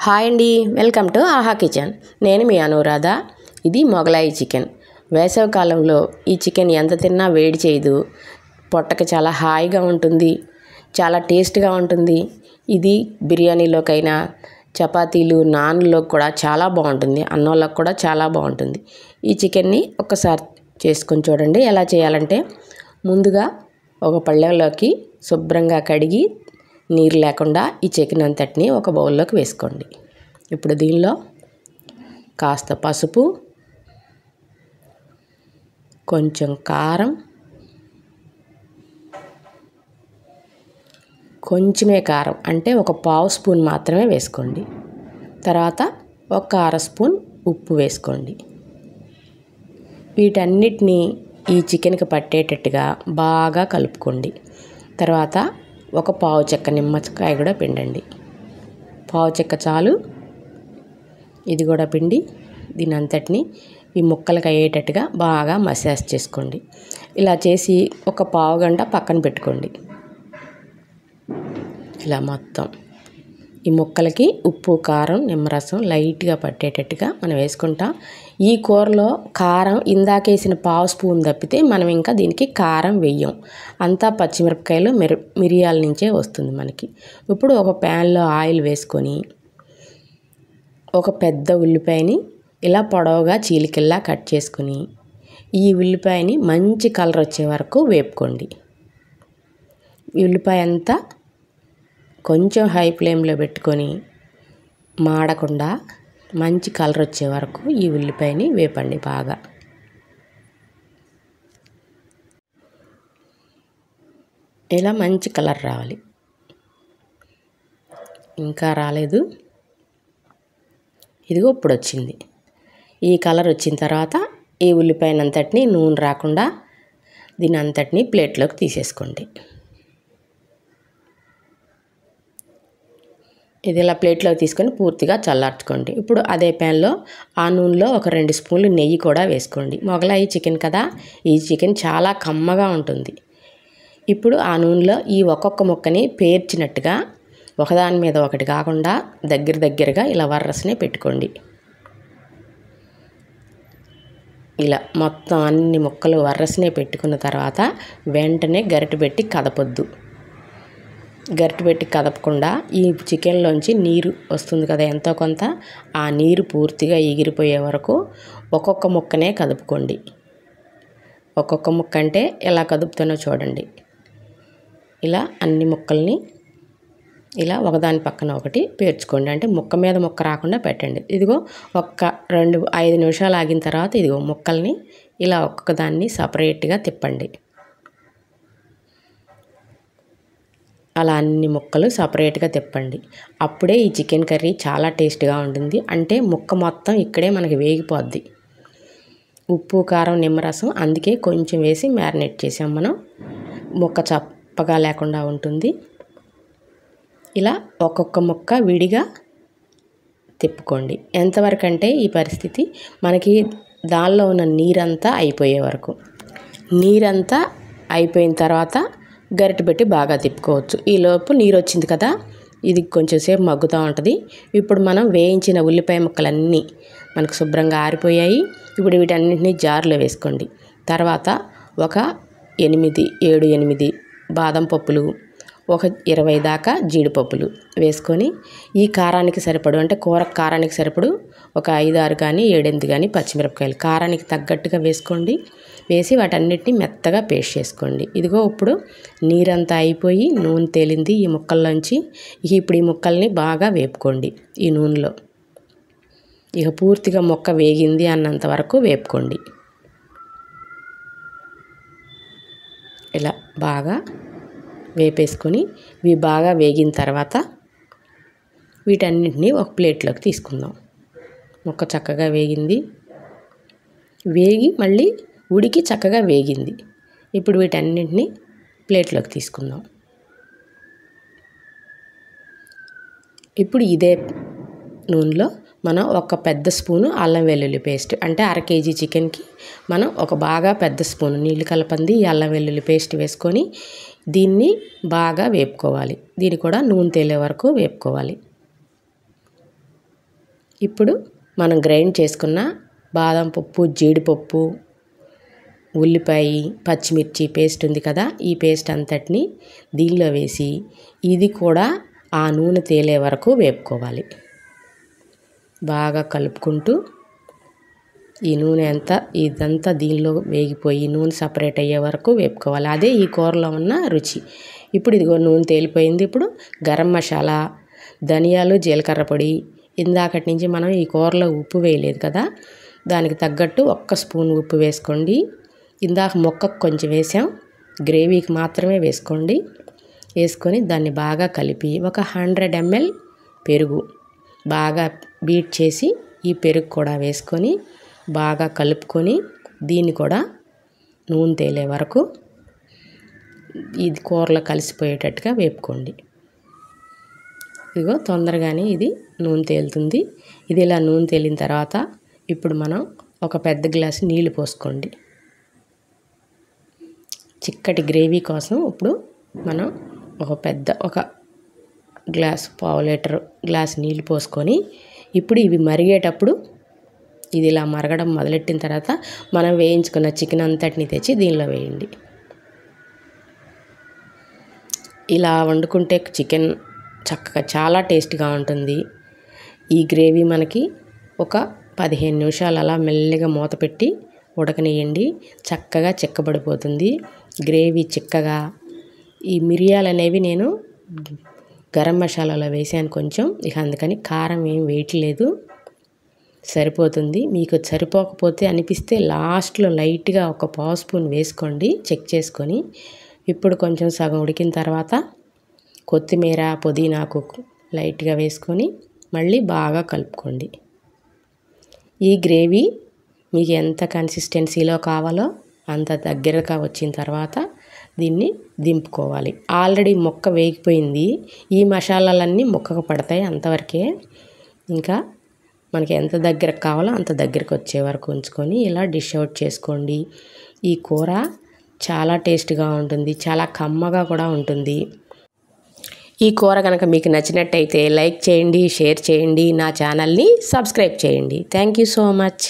Hi అండి, welcome to ఆహా kitchen. నేను మీ అనురాధ. ఇది మొగలాయి చికెన్. వేసవి కాలంలో ఈ చికెన్ ఎంత తిన్నా వేడి చేయదు, పొట్టకి చాలా హాయిగా ఉంటుంది, చాలా టేస్ట్గా ఉంటుంది. ఇది బిర్యానీలోకైనా, చపాతీలు, నాన్లోకి కూడా చాలా బాగుంటుంది, అన్నంలోకి కూడా చాలా బాగుంటుంది. ఈ చికెన్ని ఒక్కసారి చేసుకొని చూడండి. ఎలా చేయాలంటే, ముందుగా ఒక పళ్ళెంలోకి శుభ్రంగా కడిగి నీరు లేకుండా ఈ చికెన్ అంతటిని ఒక బౌల్లోకి వేసుకోండి. ఇప్పుడు దీనిలో కాస్త పసుపు, కొంచెం కారం, కొంచెమే కారం అంటే ఒక పావు స్పూన్ మాత్రమే వేసుకోండి. తర్వాత ఒక అర స్పూన్ ఉప్పు వేసుకోండి. వీటన్నిటినీ ఈ చికెన్కి పట్టేటట్టుగా బాగా కలుపుకోండి. తర్వాత ఒక పావు చెక్క నిమ్మకాయ కూడా పిండండి. పావు చెక్క చాలు. ఇది కూడా పిండి దీని అంతటిని ఈ ముక్కలకు అయ్యేటట్టుగా బాగా మసాజ్ చేసుకోండి. ఇలా చేసి ఒక పావు గంట పక్కన పెట్టుకోండి. ఇలా మొత్తం ఈ ముక్కలకి ఉప్పు, కారం, నిమ్మరసం లైట్గా పట్టేటట్టుగా మనం వేసుకుంటాం. ఈ కూరలో కారం ఇందాకేసిన పావు స్పూన్ తప్పితే మనం ఇంకా దీనికి కారం వెయ్యం. అంతా పచ్చిమిరపకాయలు, మిరియాల నుంచే వస్తుంది మనకి. ఇప్పుడు ఒక ప్యాన్లో ఆయిల్ వేసుకొని ఒక పెద్ద ఉల్లిపాయని ఇలా పొడవుగా చీలికల్లా కట్ చేసుకుని ఈ ఉల్లిపాయని మంచి కలర్ వచ్చే వరకు వేపుకోండి. ఈ ఉల్లిపాయ అంతా కొంచెం హై ఫ్లేమ్లో పెట్టుకొని మాడకుండా మంచి కలర్ వచ్చే వరకు ఈ ఉల్లిపాయని వేపండి బాగా. ఇలా మంచి కలర్ రావాలి. ఇంకా రాలేదు, ఇదిగో ఇప్పుడు వచ్చింది. ఈ కలర్ వచ్చిన తర్వాత ఈ ఉల్లిపాయనంతటిని నూనె రాకుండా దీని అంతటిని ప్లేట్లోకి తీసేసుకోండి. ఇది ఇలా ప్లేట్లోకి తీసుకొని పూర్తిగా చల్లార్చుకోండి. ఇప్పుడు అదే ప్యాన్లో ఆ నూనెలో ఒక 2 స్పూన్లు నెయ్యి కూడా వేసుకోండి. మొగలాయి చికెన్ కదా, ఈ చికెన్ చాలా కమ్మగా ఉంటుంది. ఇప్పుడు ఆ నూనెలో ఈ ఒక్కొక్క ముక్కని పేర్చినట్టుగా ఒకదాని మీద ఒకటి కాకుండా దగ్గరగా ఇలా వరసనే పెట్టుకోండి. ఇలా మొత్తం అన్ని ముక్కలు వరసనే పెట్టుకున్న తర్వాత వెంటనే గరిటె పెట్టి కదపొద్దు. గరిటె పెట్టి కదపకుండా ఈ చికెన్లోంచి నీరు వస్తుంది కదా ఎంతో కొంత, ఆ నీరు పూర్తిగా ఎగిరిపోయే వరకు ఒక్కొక్క ముక్కనే కదుపుకోండి. ఒక్కొక్క ముక్క అంటే ఎలా కదుపుతానో చూడండి. ఇలా అన్ని ముక్కల్ని ఇలా ఒకదాని పక్కన ఒకటి పేర్చుకోండి. అంటే ముక్క మీద ముక్క రాకుండా పెట్టండి. ఇదిగో 5 నిమిషాలు ఆగిన తర్వాత ఇదిగో ముక్కల్ని ఇలా ఒక్కొక్క దాన్ని సపరేట్గా తిప్పండి. అలా అన్ని ముక్కలు సపరేట్గా తిప్పండి. అప్పుడే ఈ చికెన్ కర్రీ చాలా టేస్ట్గా ఉంటుంది. అంటే ముక్క మొత్తం ఇక్కడే మనకి వేగిపోద్ది. ఉప్పు, కారం, నిమ్మరసం అందుకే కొంచెం వేసి మ్యారినేట్ చేసాం మనం. ముక్క చప్పగా లేకుండా ఉంటుంది. ఇలా ఒక్కొక్క ముక్క విడిగా తిప్పుకోండి. ఎంతవరకు అంటే ఈ పరిస్థితి మనకి దానిలో ఉన్న నీరంతా అయిపోయే వరకు. నీరంతా అయిపోయిన తర్వాత గరిటె పెట్టి బాగా తిప్పుకోవచ్చు. ఈలోపు నీరు వచ్చింది కదా, ఇది కొంచెం సేపు మగ్గుతూ ఉంటుంది. ఇప్పుడు మనం వేయించిన ఉల్లిపాయ ముక్కలన్నీ మనకు శుభ్రంగా ఆరిపోయాయి. ఇప్పుడు వీటన్నింటినీ జార్లో వేసుకోండి. తర్వాత ఒక 7-8 బాదం పప్పులు, ఒక 20 దాకా జీడిపప్పులు వేసుకొని ఈ కారానికి సరిపడు అంటే కూర కారానికి సరిపడు ఒక 5-6 కానీ 7-8 కానీ పచ్చిమిరపకాయలు కారానికి తగ్గట్టుగా వేసుకోండి. వేసి వాటన్నిటిని మెత్తగా పేస్ట్ చేసుకోండి. ఇదిగో ఇప్పుడు నీరంతా అయిపోయి నూనె తేలింది ఈ ముక్కల్లోంచి. ఇప్పుడు ఈ ముక్కల్ని బాగా వేపుకోండి ఈ నూనెలో. ఇక పూర్తిగా ముక్క వేగింది అన్నంత వరకు వేపుకోండి. ఇలా బాగా వేపేసుకొని ఇవి బాగా వేగిన తర్వాత వీటన్నిటిని ఒక ప్లేట్లోకి తీసుకుందాం. ముక్క చక్కగా వేగింది, వేగి మళ్ళీ ఉడికి చక్కగా వేగింది. ఇప్పుడు వీటన్నిటిని ప్లేట్లోకి తీసుకుందాం. ఇప్పుడు ఇదే నూనెలో మనం ఒక పెద్ద స్పూను అల్లం వెల్లుల్లి పేస్ట్ అంటే 1/2 కేజీ చికెన్కి మనం ఒక బాగా పెద్ద స్పూను నీళ్ళు కలపంది ఈ అల్లం వెల్లుల్లి పేస్ట్ వేసుకొని దీన్ని బాగా వేపుకోవాలి. దీన్ని కూడా నూనె తేలే వరకు వేపుకోవాలి. ఇప్పుడు మనం గ్రైండ్ చేసుకున్న బాదం పప్పు, జీడిపప్పు, ఉల్లిపాయ, పచ్చిమిర్చి పేస్ట్ ఉంది కదా, ఈ పేస్ట్ అంతటిని దీనిలో వేసి ఇది కూడా ఆ నూనె తేలే వరకు వేపుకోవాలి. బాగా కలుపుకుంటూ ఈ నూనె ఇదంతా దీనిలో వేగిపోయి నూనె సపరేట్ అయ్యే వరకు వేపుకోవాలి. అదే ఈ కూరలో ఉన్న రుచి. ఇప్పుడు ఇదిగో నూనె తేలిపోయింది. ఇప్పుడు గరం మసాలా, ధనియాలు, జీలకర్ర పొడి, ఇందాకటి నుంచి మనం ఈ కూరలో ఉప్పు వేయలేదు కదా, దానికి తగ్గట్టు 1 స్పూన్ ఉప్పు వేసుకోండి. ఇందాక ముక్కకు కొంచెం వేసాం, గ్రేవీకి మాత్రమే వేసుకోండి. వేసుకొని దాన్ని బాగా కలిపి ఒక 100 ml పెరుగు బాగా బీట్ చేసి ఈ పెరుగు కూడా వేసుకొని బాగా కలుపుకొని దీన్ని కూడా నూనె తేలే వరకు ఇది కూరలో కలిసిపోయేటట్టుగా వేపుకోండి. ఇదిగో తొందరగానే ఇది నూనె తేలుతుంది. ఇది ఇలా నూనె తేలిన తర్వాత ఇప్పుడు మనం ఒక పెద్ద గ్లాసు నీళ్లు పోసుకోండి. చిక్కటి గ్రేవీ కోసం ఇప్పుడు మనం ఒక గ్లాసు, పావు లీటర్ గ్లాస్ నీళ్ళు పోసుకొని ఇప్పుడు ఇవి మరిగేటప్పుడు ఇది ఇలా మరగడం మొదలెట్టిన తర్వాత మనం వేయించుకున్న చికెన్ అంతటిని తెచ్చి దీనిలో వేయండి. ఇలా వండుకుంటే చికెన్ చక్కగా చాలా టేస్ట్గా ఉంటుంది. ఈ గ్రేవీ మనకి ఒక 15 నిమిషాలు అలా మెల్లగా మూత పెట్టి ఉడకనియండి. చక్కగా చిక్కబడిపోతుంది గ్రేవీ చిక్కగా. ఈ మిరియాలు అనేవి నేను గరం మసాలాలో వేసాను కొంచెం, ఇక అందుకని కారం ఏం వేయట్లేదు, సరిపోతుంది. మీకు సరిపోకపోతే అనిపిస్తే లాస్ట్లో లైట్గా ఒక పావు స్పూన్ వేసుకోండి, చెక్ చేసుకొని. ఇప్పుడు కొంచెం సగం ఉడికిన తర్వాత కొత్తిమీర, పుదీనాకు లైట్గా వేసుకొని మళ్ళీ బాగా కలుపుకోండి. ఈ గ్రేవీ మీకు ఎంత కన్సిస్టెన్సీలో కావాలో అంత దగ్గరగా వచ్చిన తర్వాత దీన్ని దింపుకోవాలి. ఆల్రెడీ ముక్క వేగిపోయింది, ఈ మసాలాలన్నీ ముక్కకు పడతాయి అంతవరకే. ఇంకా మనకి ఎంత దగ్గరకు కావాలో అంత దగ్గరకు వచ్చే వరకు ఉంచుకొని ఇలా డిష్ అవుట్ చేసుకోండి. ఈ కూర చాలా టేస్ట్గా ఉంటుంది, చాలా కమ్మగా కూడా ఉంటుంది. ఈ కూర కనుక మీకు నచ్చినట్టయితే లైక్ చేయండి, షేర్ చేయండి, నా ఛానల్ని సబ్స్క్రైబ్ చేయండి. Thank you so much.